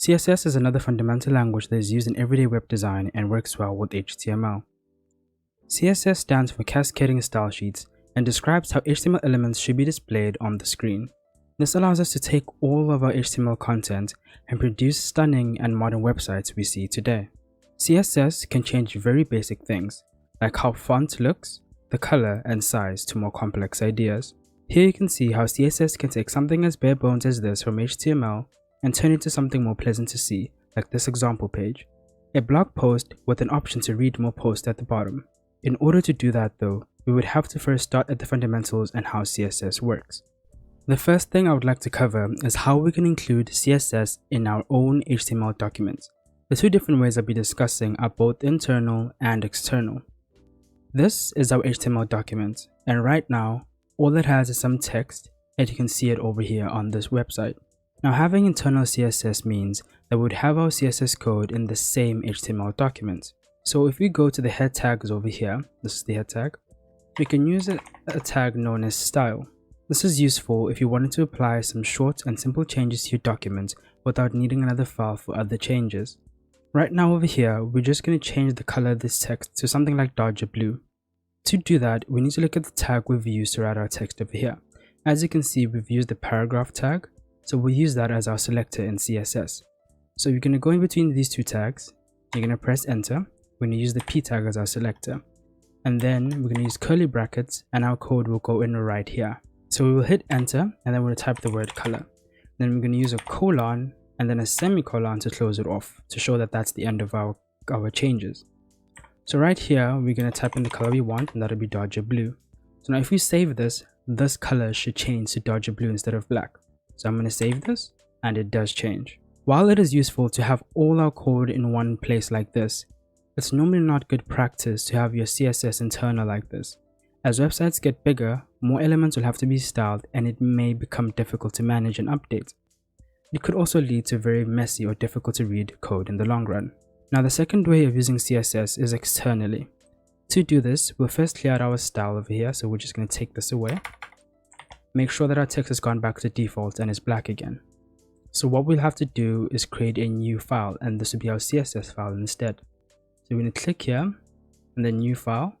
CSS is another fundamental language that is used in everyday web design and works well with HTML. CSS stands for Cascading Style Sheets and describes how HTML elements should be displayed on the screen. This allows us to take all of our HTML content and produce stunning and modern websites we see today. CSS can change very basic things, like how font looks, the color and size, to more complex ideas. Here you can see how CSS can take something as bare bones as this from HTML and turn it into something more pleasant to see, like this example page. A blog post with an option to read more posts at the bottom. In order to do that though, we would have to first start at the fundamentals and how CSS works. The first thing I would like to cover is how we can include CSS in our own HTML documents. The two different ways I'll be discussing are both internal and external. This is our HTML document, and right now, all it has is some text, and you can see it over here on this website. Now, having internal CSS means that we would have our CSS code in the same HTML document. So if we go to the head tags over here, this is the head tag, we can use a tag known as style. This is useful if you wanted to apply some short and simple changes to your document without needing another file for other changes. Right now over here, we're just going to change the color of this text to something like darker blue. To do that, we need to look at the tag we've used to write our text over here. As you can see, we've used the paragraph tag, so we'll use that as our selector in CSS. So you're going to go in between these two tags, you're going to press enter, we're going to use the P tag as our selector, and then we're going to use curly brackets and our code will go in right here. So we will hit enter and then we're going to type the word color. Then we're going to use a colon and then a semicolon to close it off to show that that's the end of our changes. So right here, we're going to type in the color we want, and that'll be darker blue. So now if we save this color should change to darker blue instead of black. So I'm going to save this, and it does change. While it is useful to have all our code in one place like this, it's normally not good practice to have your CSS internal like this. As websites get bigger, more elements will have to be styled, and it may become difficult to manage and update. It could also lead to very messy or difficult to read code in the long run. Now the second way of using CSS is externally. To do this, we'll first clear out our style over here, so we're just going to take this away. Make sure that our text has gone back to default and is black again. So what we'll have to do is create a new file, and this will be our CSS file instead. So we're going to click here and then new file.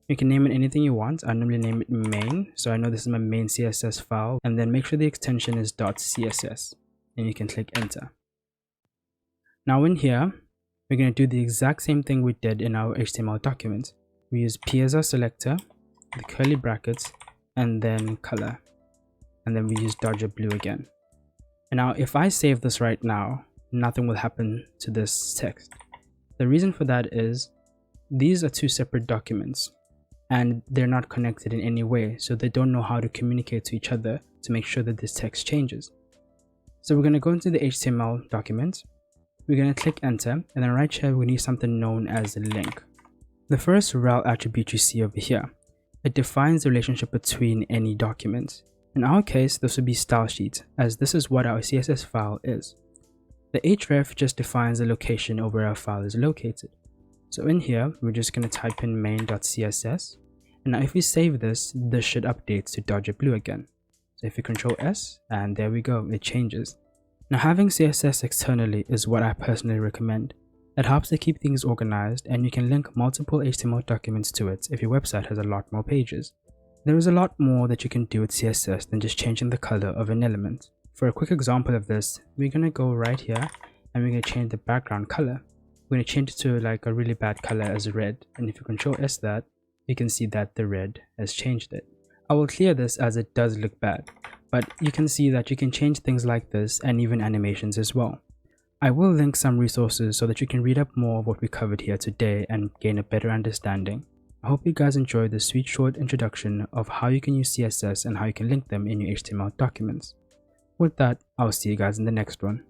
You can name it anything you want. I normally name it main, so I know this is my main CSS file, and then make sure the extension is .css. And you can click enter. Now in here, we're going to do the exact same thing we did in our HTML document. We use P as our selector, the curly brackets, and then color. And then we use darker blue again. And now if I save this right now, nothing will happen to this text. The reason for that is these are two separate documents and they're not connected in any way, so they don't know how to communicate to each other to make sure that this text changes. So we're going to go into the HTML document, we're going to click enter, and then right here we're going to use something known as a link. The first rel attribute you see over here, it defines the relationship between any document. In our case, this would be style sheet, as this is what our CSS file is. The href just defines the location of where our file is located. So in here, we're just going to type in main.css, and now if we save this, this should update to darker blue again. So if you Control S, and there we go, it changes. Now having CSS externally is what I personally recommend. It helps to keep things organized, and you can link multiple HTML documents to it if your website has a lot more pages. There is a lot more that you can do with CSS than just changing the color of an element. For a quick example of this, we're going to go right here and we're going to change the background color. We're going to change it to like a really bad color as red, and if you Control S that, you can see that the red has changed it. I will clear this as it does look bad, but you can see that you can change things like this and even animations as well. I will link some resources so that you can read up more of what we covered here today and gain a better understanding. I hope you guys enjoyed this sweet short introduction of how you can use CSS and how you can link them in your HTML documents. With that, I'll see you guys in the next one.